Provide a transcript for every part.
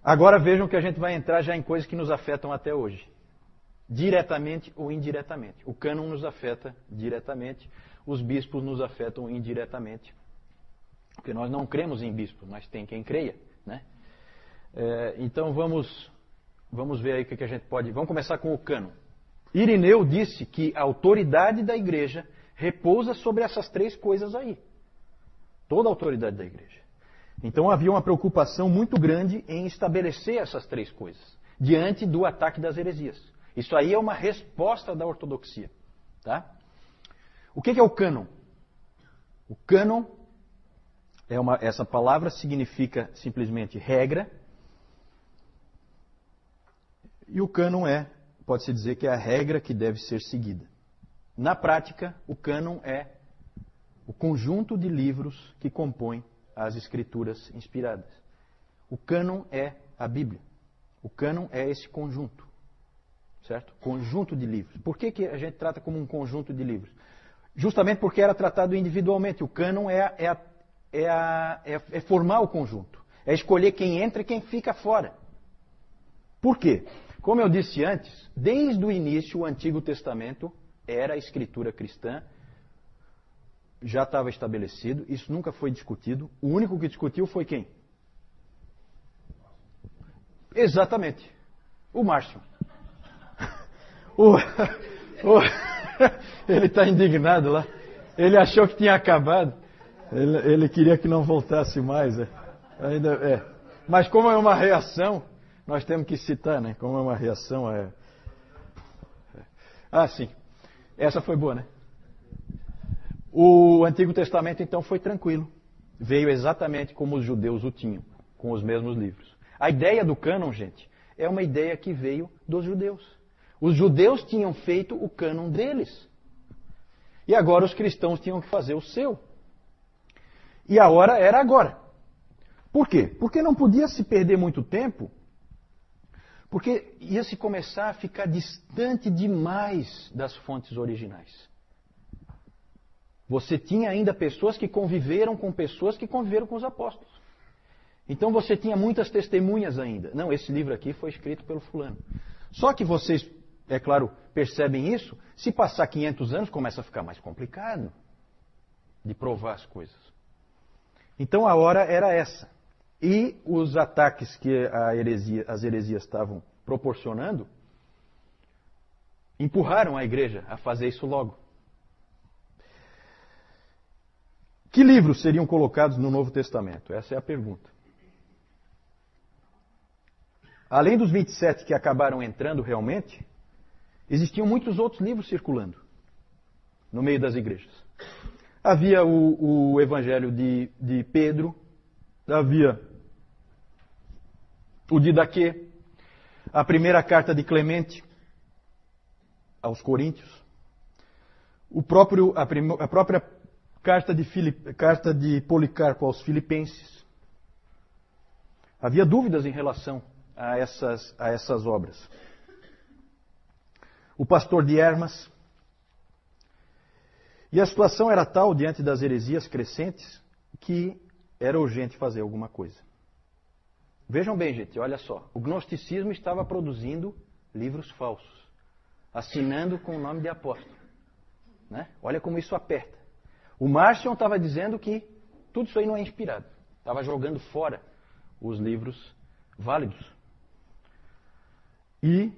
Agora vejam que a gente vai entrar já em coisas que nos afetam até hoje. Diretamente ou indiretamente. O cânon nos afeta diretamente, os bispos nos afetam indiretamente. Porque nós não cremos em bispos, mas tem quem creia, né? Então vamos ver aí o que a gente pode... Vamos começar com o cânon. Irineu disse que a autoridade da igreja repousa sobre essas três coisas aí. Toda a autoridade da igreja. Então havia uma preocupação muito grande em estabelecer essas três coisas, diante do ataque das heresias. Isso aí é uma resposta da ortodoxia. Tá? O que é o cânon? O cânon, essa palavra significa simplesmente regra, e o cânon pode-se dizer que é a regra que deve ser seguida. Na prática, o cânon é o conjunto de livros que compõem as escrituras inspiradas. O cânon é a Bíblia. O cânon é esse conjunto. Certo? Conjunto de livros. Por que a gente trata como um conjunto de livros? Justamente porque era tratado individualmente. O cânon é formar o conjunto. É escolher quem entra e quem fica fora. Por quê? Como eu disse antes, desde o início o Antigo Testamento era a escritura cristã, já estava estabelecido, isso nunca foi discutido. O único que discutiu foi quem? Exatamente, o Márcio. Ele está indignado lá. Ele achou que tinha acabado. Ele queria que não voltasse mais. Mas como é uma reação, nós temos que citar, né? Como é uma reação sim. Essa foi boa, né? O Antigo Testamento, então, foi tranquilo. Veio exatamente como os judeus o tinham, com os mesmos livros. A ideia do cânon, gente, é uma ideia que veio dos judeus. Os judeus tinham feito o cânon deles. E agora os cristãos tinham que fazer o seu. E a hora era agora. Por quê? Porque não podia se perder muito tempo, porque ia se começar a ficar distante demais das fontes originais. Você tinha ainda pessoas que conviveram com pessoas que conviveram com os apóstolos. Então você tinha muitas testemunhas ainda. Não, esse livro aqui foi escrito pelo fulano. Só que vocês, é claro, percebem isso. Se passar 500 anos, começa a ficar mais complicado de provar as coisas. Então a hora era essa. E os ataques que as heresias estavam proporcionando empurraram a igreja a fazer isso logo. Que livros seriam colocados no Novo Testamento? Essa é a pergunta. Além dos 27 que acabaram entrando realmente, existiam muitos outros livros circulando no meio das igrejas. Havia o Evangelho de Pedro, havia o Didaquê, a primeira carta de Clemente aos Coríntios, a própria carta de Policarpo aos Filipenses. Havia dúvidas em relação a essas obras. O pastor de Hermas. E a situação era tal, diante das heresias crescentes, que era urgente fazer alguma coisa. Vejam bem, gente, olha só. O gnosticismo estava produzindo livros falsos, assinando com o nome de apóstolo. Né? Olha como isso aperta. O Marcion estava dizendo que tudo isso aí não é inspirado. Estava jogando fora os livros válidos. E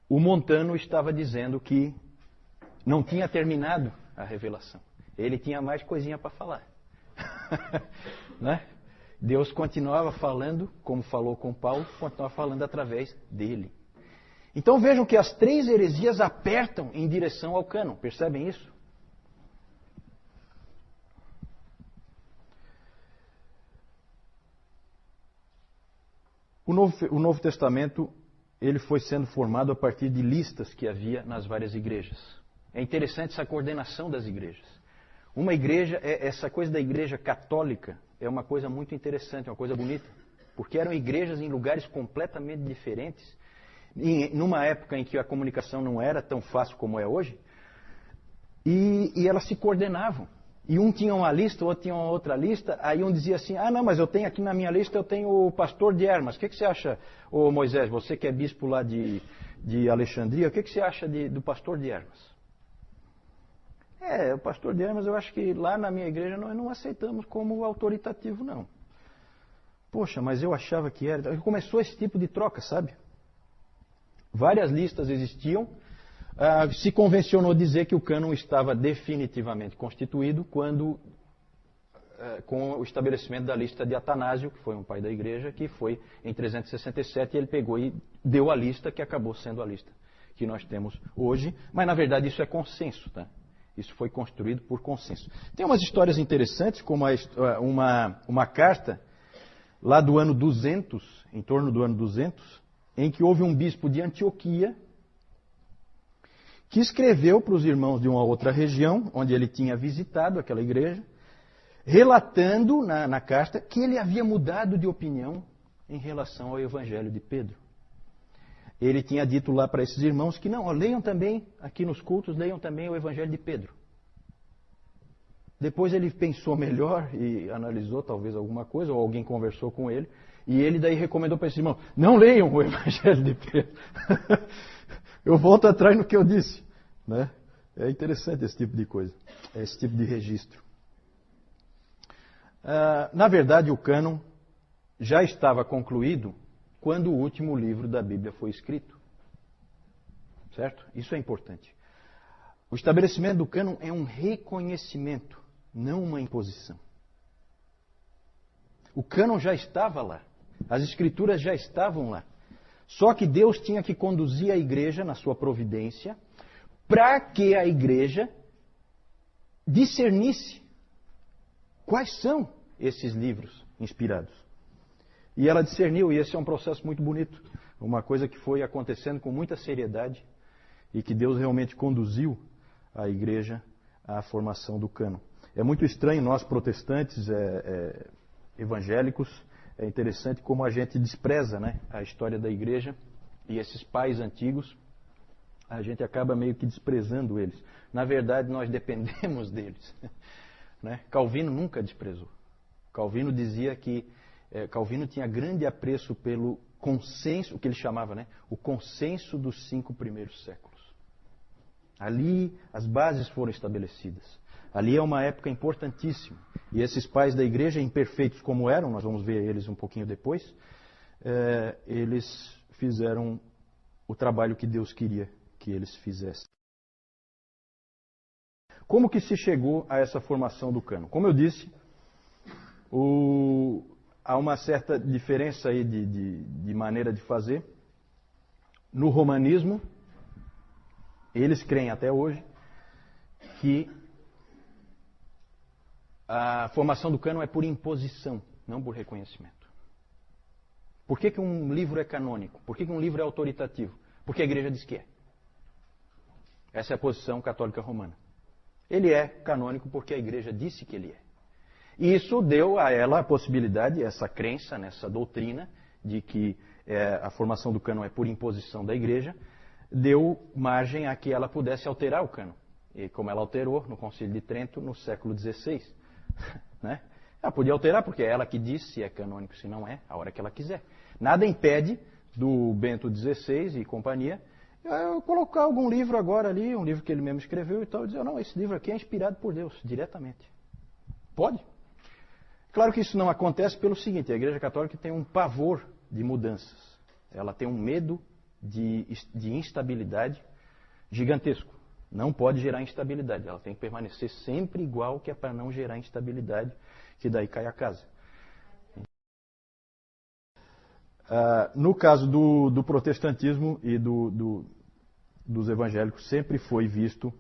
o Montano estava dizendo que não tinha terminado a revelação. Ele tinha mais coisinha para falar. Né? Deus continuava falando, como falou com Paulo, continuava falando através dele. Então vejam que as três heresias apertam em direção ao cânon. Percebem isso? O Novo Testamento ele foi sendo formado a partir de listas que havia nas várias igrejas. É interessante essa coordenação das igrejas. Uma igreja, essa coisa da igreja católica é uma coisa muito interessante, uma coisa bonita, porque eram igrejas em lugares completamente diferentes, numa época em que a comunicação não era tão fácil como é hoje, e elas se coordenavam. e um tinha uma lista, o outro tinha uma outra lista, aí um dizia assim, não, mas eu tenho aqui na minha lista, eu tenho o pastor de Hermas. O que você acha, ô Moisés, você que é bispo lá de Alexandria, o que você acha do pastor de Hermas? O pastor de Hermas, eu acho que lá na minha igreja nós não aceitamos como autoritativo, não. Poxa, mas eu achava que era. Começou esse tipo de troca, sabe? Várias listas existiam. Se convencionou dizer que o cânon estava definitivamente constituído com o estabelecimento da lista de Atanásio, que foi um pai da igreja, que foi em 367, e ele pegou e deu a lista que acabou sendo a lista que nós temos hoje. Mas, na verdade, isso é consenso, tá? Isso foi construído por consenso. Tem umas histórias interessantes, como uma carta lá do ano 200, em torno do ano 200, em que houve um bispo de Antioquia que escreveu para os irmãos de uma outra região, onde ele tinha visitado aquela igreja, relatando na carta que ele havia mudado de opinião em relação ao evangelho de Pedro. Ele tinha dito lá para esses irmãos que não, leiam também, aqui nos cultos, leiam também o evangelho de Pedro. Depois ele pensou melhor e analisou talvez alguma coisa, ou alguém conversou com ele, e ele daí recomendou para esses irmãos, não leiam o evangelho de Pedro. Eu volto atrás no que eu disse. Né? É interessante esse tipo de coisa, esse tipo de registro. Na verdade, o cânon já estava concluído quando o último livro da Bíblia foi escrito. Certo? Isso é importante. O estabelecimento do cânon é um reconhecimento, não uma imposição. O cânon já estava lá. As escrituras já estavam lá. Só que Deus tinha que conduzir a igreja na sua providência para que a igreja discernisse quais são esses livros inspirados. E ela discerniu, e esse é um processo muito bonito. Uma coisa que foi acontecendo com muita seriedade e que Deus realmente conduziu a igreja à formação do cânon. É muito estranho, nós protestantes evangélicos, é interessante como a gente despreza, né, a história da igreja e esses pais antigos, a gente acaba meio que desprezando eles. Na verdade, nós dependemos deles. Né? Calvino nunca desprezou. Calvino dizia que Calvino tinha grande apreço pelo consenso, o que ele chamava, né, o consenso dos 5 primeiros séculos. Ali as bases foram estabelecidas. Ali é uma época importantíssima. E esses pais da igreja, imperfeitos como eram, nós vamos ver eles um pouquinho depois, eles fizeram o trabalho que Deus queria que eles fizessem. Como que se chegou a essa formação do cânon? Como eu disse, há uma certa diferença aí de maneira de fazer. No romanismo, eles creem até hoje que a formação do cânon é por imposição, não por reconhecimento. Por que um livro é canônico? Por que um livro é autoritativo? Porque a igreja diz que é. Essa é a posição católica romana. Ele é canônico porque a igreja disse que ele é. E isso deu a ela a possibilidade, essa crença, nessa doutrina, de que a formação do cânon é por imposição da igreja, deu margem a que ela pudesse alterar o cânon. E como ela alterou no Concílio de Trento no século XVI. Né? Ela podia alterar porque é ela que diz se é canônico, se não é, a hora que ela quiser. Nada impede do Bento XVI e companhia eu colocar algum livro agora ali, um livro que ele mesmo escreveu e tal, e dizer, não, esse livro aqui é inspirado por Deus, diretamente. Pode. Claro que isso não acontece pelo seguinte, a Igreja Católica tem um pavor de mudanças. Ela tem um medo de instabilidade gigantesco. Não pode gerar instabilidade. Ela tem que permanecer sempre igual, que é para não gerar instabilidade, que daí cai a casa. No caso do protestantismo e dos evangélicos, sempre foi visto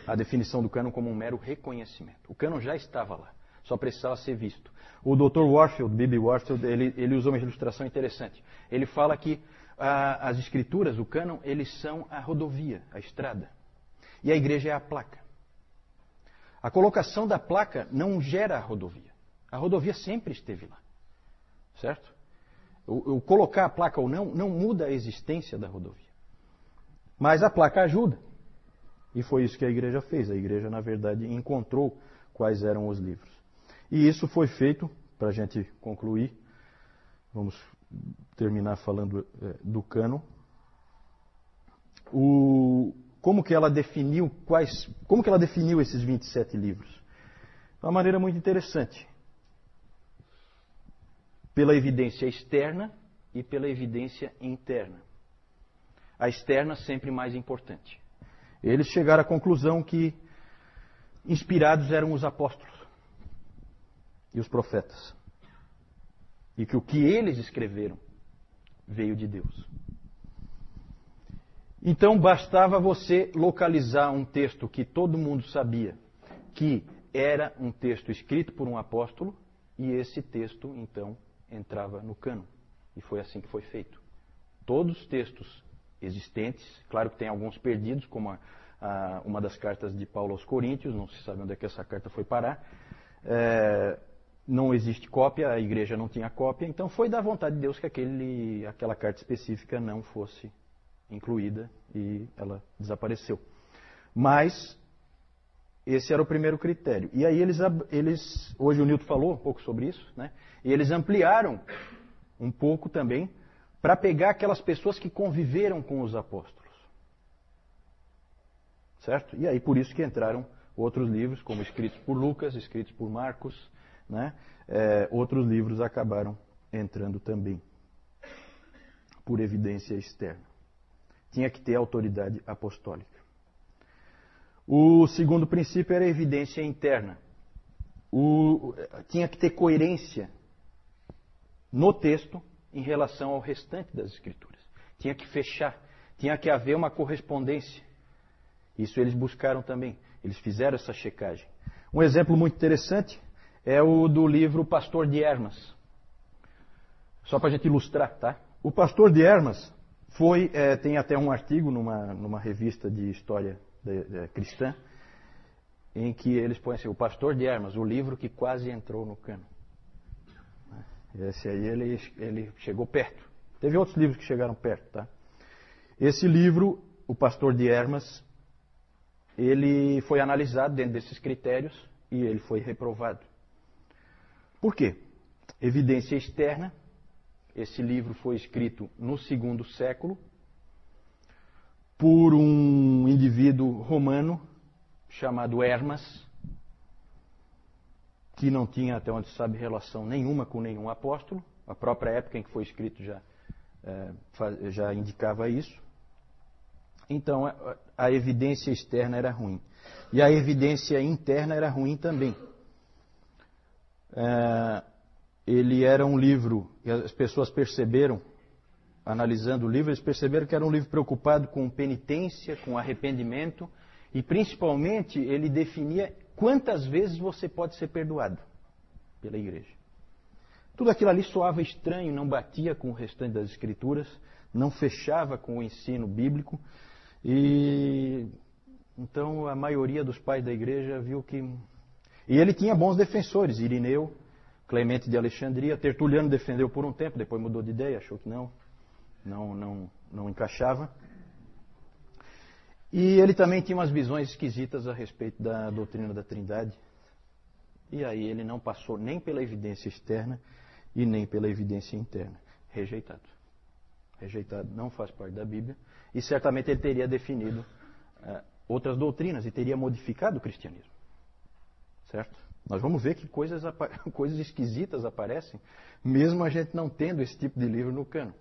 a definição do cânon como um mero reconhecimento. O cânon já estava lá, só precisava ser visto. O Dr. Warfield, B.B. Warfield, ele usou uma ilustração interessante. Ele fala que as escrituras, o cânon, eles são a rodovia, a estrada. E a igreja é a placa. A colocação da placa não gera a rodovia. A rodovia sempre esteve lá. Certo? O colocar a placa ou não muda a existência da rodovia. Mas a placa ajuda. E foi isso que a igreja fez. A igreja, na verdade, encontrou quais eram os livros. E isso foi feito, para a gente concluir, vamos terminar falando do cânon. Como que ela definiu esses 27 livros? De uma maneira muito interessante. Pela evidência externa e pela evidência interna. A externa sempre mais importante. Eles chegaram à conclusão que inspirados eram os apóstolos e os profetas. E que o que eles escreveram veio de Deus. Então bastava você localizar um texto que todo mundo sabia que era um texto escrito por um apóstolo, e esse texto, então, entrava no cânon. E foi assim que foi feito. Todos os textos existentes, claro que tem alguns perdidos, como uma das cartas de Paulo aos Coríntios, não se sabe onde é que essa carta foi parar. Não existe cópia, a igreja não tinha cópia, então foi da vontade de Deus que aquela carta específica não fosse incluída e ela desapareceu. Mas esse era o primeiro critério. E aí hoje o Nilton falou um pouco sobre isso, né? E eles ampliaram um pouco também para pegar aquelas pessoas que conviveram com os apóstolos. Certo? E aí por isso que entraram outros livros, como escritos por Lucas, escritos por Marcos, né? Outros livros acabaram entrando também, por evidência externa. Tinha que ter autoridade apostólica. O segundo princípio era a evidência interna. Tinha que ter coerência no texto em relação ao restante das Escrituras. Tinha que fechar, tinha que haver uma correspondência. Isso eles buscaram também. Eles fizeram essa checagem. Um exemplo muito interessante é o do livro Pastor de Hermas. Só para a gente ilustrar, tá? O Pastor de Hermas tem até um artigo numa revista de história cristã, em que eles põem assim, o Pastor de Hermas, o livro que quase entrou no cânon. Esse aí ele chegou perto. Teve outros livros que chegaram perto, tá? Esse livro, o Pastor de Hermas, ele foi analisado dentro desses critérios e ele foi reprovado. Por quê? Evidência externa. Esse livro foi escrito no II século por um indivíduo romano chamado Hermas, que não tinha, até onde se sabe, relação nenhuma com nenhum apóstolo. A própria época em que foi escrito já indicava isso. Então, a evidência externa era ruim. E a evidência interna era ruim também. Ele era um livro, e as pessoas perceberam, analisando o livro, eles perceberam que era um livro preocupado com penitência, com arrependimento, e principalmente ele definia quantas vezes você pode ser perdoado pela igreja. Tudo aquilo ali soava estranho, não batia com o restante das Escrituras, não fechava com o ensino bíblico, e então a maioria dos pais da igreja viu que... E ele tinha bons defensores, Irineu, Clemente de Alexandria, Tertuliano defendeu por um tempo, depois mudou de ideia, achou que não encaixava. E ele também tinha umas visões esquisitas a respeito da doutrina da Trindade. E aí ele não passou nem pela evidência externa e nem pela evidência interna. Rejeitado. Rejeitado, não faz parte da Bíblia. E certamente ele teria definido outras doutrinas e teria modificado o cristianismo. Certo? Nós vamos ver que coisas esquisitas aparecem, mesmo a gente não tendo esse tipo de livro no cânon.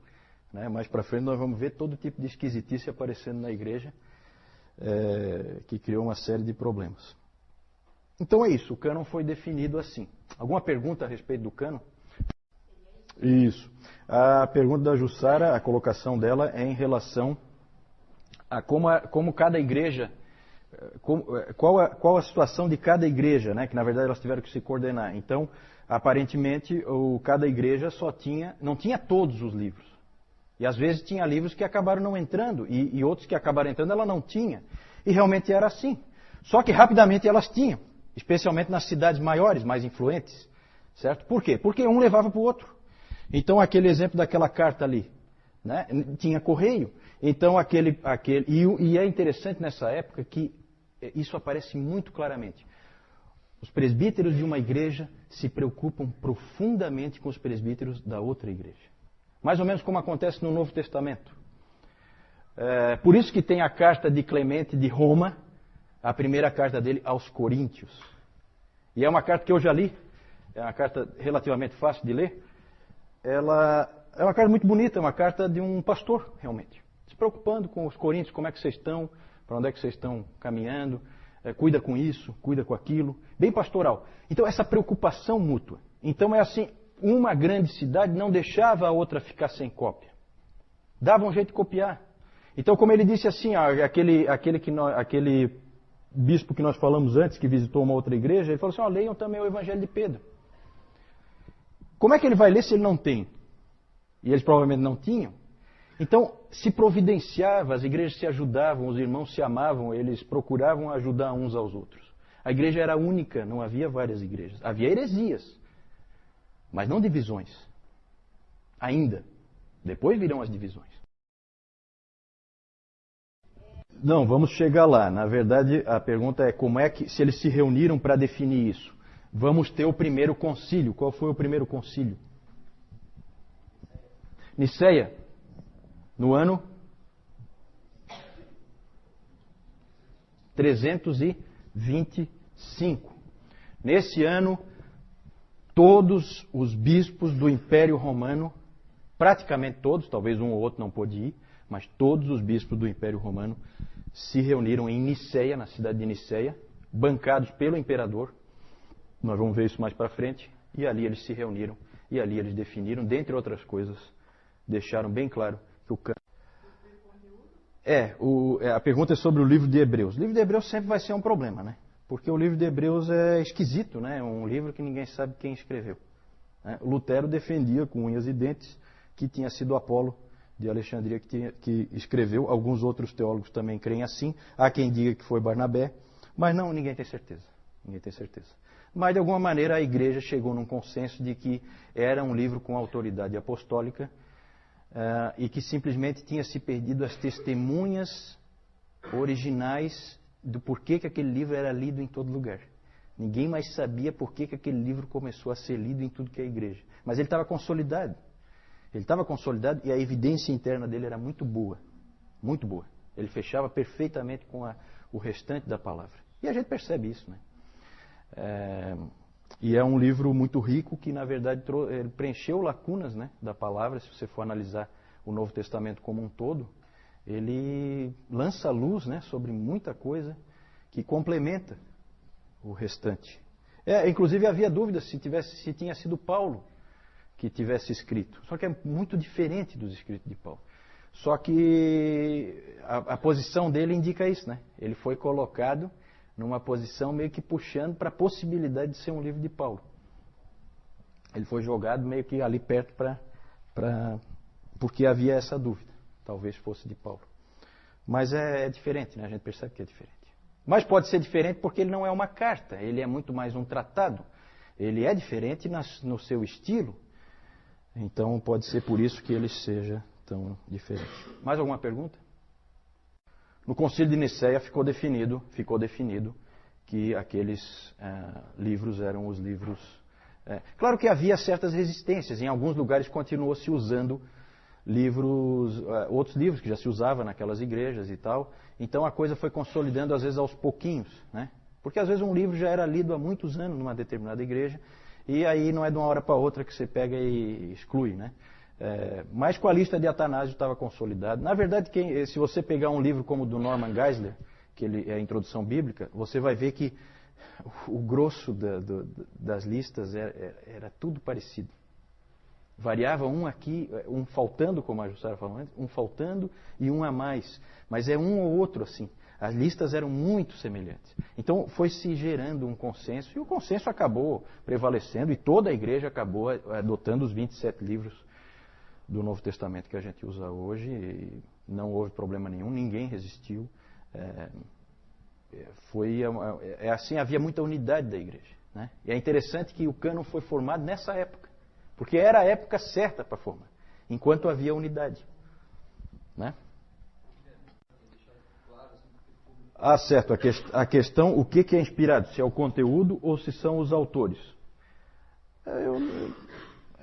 Né? Mais para frente nós vamos ver todo tipo de esquisitice aparecendo na igreja, que criou uma série de problemas. Então é isso, o cânon foi definido assim. Alguma pergunta a respeito do cânon? Isso. A pergunta da Jussara, a colocação dela é em relação a como cada igreja... Qual a situação de cada igreja, né? Que na verdade elas tiveram que se coordenar. Então, aparentemente, cada igreja não tinha todos os livros. E às vezes tinha livros que acabaram não entrando, e outros que acabaram entrando ela não tinha. E realmente era assim. Só que rapidamente elas tinham, especialmente nas cidades maiores, mais influentes. Certo? Por quê? Porque um levava para o outro. Então, aquele exemplo daquela carta ali, né? Tinha correio. Então e é interessante nessa época que isso aparece muito claramente. Os presbíteros de uma igreja se preocupam profundamente com os presbíteros da outra igreja. Mais ou menos como acontece no Novo Testamento. Por isso que tem a carta de Clemente de Roma, a primeira carta dele aos Coríntios. E é uma carta que eu já li, é uma carta relativamente fácil de ler. Ela é uma carta muito bonita, é uma carta de um pastor, realmente. Se preocupando com os coríntios, como é que vocês estão, para onde é que vocês estão caminhando, cuida com isso, cuida com aquilo, bem pastoral. Então essa preocupação mútua. Então é assim, uma grande cidade não deixava a outra ficar sem cópia. Dava um jeito de copiar. Então como ele disse assim, aquele bispo que nós falamos antes, que visitou uma outra igreja, ele falou assim, leiam também o Evangelho de Pedro. Como é que ele vai ler se ele não tem? E eles provavelmente não tinham. Então, se providenciava, as igrejas se ajudavam, os irmãos se amavam, eles procuravam ajudar uns aos outros. A igreja era única, não havia várias igrejas. Havia heresias, mas não divisões. Ainda. Depois virão as divisões. Não, vamos chegar lá. Na verdade, a pergunta é como é que, se eles se reuniram para definir isso. Vamos ter o primeiro concílio. Qual foi o primeiro concílio? Niceia, no ano 325. Nesse ano, todos os bispos do Império Romano, praticamente todos, talvez um ou outro não pôde ir, mas todos os bispos do Império Romano se reuniram em Niceia, na cidade de Niceia, bancados pelo imperador. Nós vamos ver isso mais para frente. E ali eles se reuniram, e ali eles definiram, dentre outras coisas, deixaram bem claro que o cânon... a pergunta é sobre o livro de Hebreus. O livro de Hebreus sempre vai ser um problema, né? Porque o livro de Hebreus é esquisito, né? É um livro que ninguém sabe quem escreveu. Lutero defendia com unhas e dentes que tinha sido Apolo de Alexandria que escreveu. Alguns outros teólogos também creem assim. Há quem diga que foi Barnabé, mas não, ninguém tem certeza. Ninguém tem certeza. Mas, de alguma maneira, a igreja chegou num consenso de que era um livro com autoridade apostólica e que simplesmente tinha se perdido as testemunhas originais do porquê que aquele livro era lido em todo lugar. Ninguém mais sabia porquê que aquele livro começou a ser lido em tudo que é igreja. Mas ele estava consolidado. Ele estava consolidado e a evidência interna dele era muito boa. Muito boa. Ele fechava perfeitamente com o restante da palavra. E a gente percebe isso, né? E é um livro muito rico que, na verdade, ele preencheu lacunas, né, da palavra. Se você for analisar o Novo Testamento como um todo, ele lança luz, né, sobre muita coisa que complementa o restante. Inclusive havia dúvida se tinha sido Paulo que tivesse escrito. Só que é muito diferente dos escritos de Paulo. Só que a posição dele indica isso, né? Ele foi colocado numa posição meio que puxando para a possibilidade de ser um livro de Paulo. Ele foi jogado meio que ali perto porque havia essa dúvida. Talvez fosse de Paulo. Mas é diferente, né? A gente percebe que é diferente. Mas pode ser diferente porque ele não é uma carta, ele é muito mais um tratado. Ele é diferente no seu estilo, então pode ser por isso que ele seja tão diferente. Mais alguma pergunta? No Concílio de Niceia ficou definido que aqueles livros eram os livros... Claro que havia certas resistências, em alguns lugares continuou se usando outros livros que já se usavam naquelas igrejas e tal. Então a coisa foi consolidando às vezes aos pouquinhos, né? Porque às vezes um livro já era lido há muitos anos numa determinada igreja e aí não é de uma hora para outra que você pega e exclui, né? Mas com a lista de Atanásio estava consolidado. Na verdade, se você pegar um livro como o do Norman Geisler, que é a Introdução Bíblica, você vai ver que o grosso das listas era tudo parecido. Variava um aqui, um faltando, como a Jussara falou antes, um faltando e um a mais. Mas é um ou outro assim. As listas eram muito semelhantes. Então foi se gerando um consenso e o consenso acabou prevalecendo e toda a igreja acabou adotando os 27 livros do Novo Testamento que a gente usa hoje. E não houve problema nenhum, ninguém resistiu. Assim, havia muita unidade da igreja, né? E é interessante que o cânon foi formado nessa época. Porque era a época certa para formar, enquanto havia unidade. Né? Ah, certo. A questão, o que é inspirado? Se é o conteúdo ou se são os autores?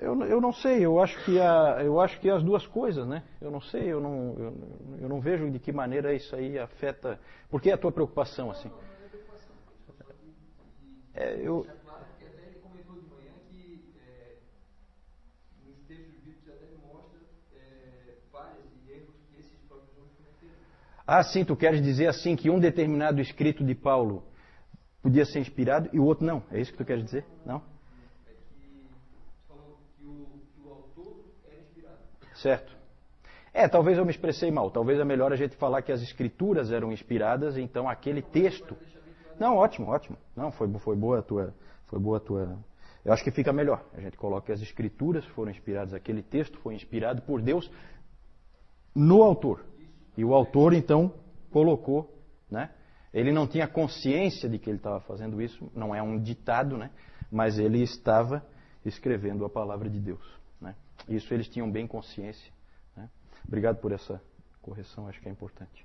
Eu não sei. Eu acho que é as duas coisas, né? Eu não sei. Eu não vejo de que maneira isso aí afeta. Por que a tua preocupação assim? Eu Ah, sim, tu queres dizer assim que um determinado escrito de Paulo podia ser inspirado e o outro não. É isso que tu queres dizer? Não? Certo. Talvez eu me expressei mal. Talvez é melhor a gente falar que as escrituras eram inspiradas, então aquele texto. Não, ótimo, ótimo. Não, foi boa a tua. Foi boa a tua. Eu acho que fica melhor. A gente coloca que as escrituras foram inspiradas, aquele texto foi inspirado por Deus no autor. E o autor, então, colocou, né? Ele não tinha consciência de que ele estava fazendo isso, não é um ditado, né? Mas ele estava escrevendo a palavra de Deus, né? Isso eles tinham bem consciência, né? Obrigado por essa correção, acho que é importante.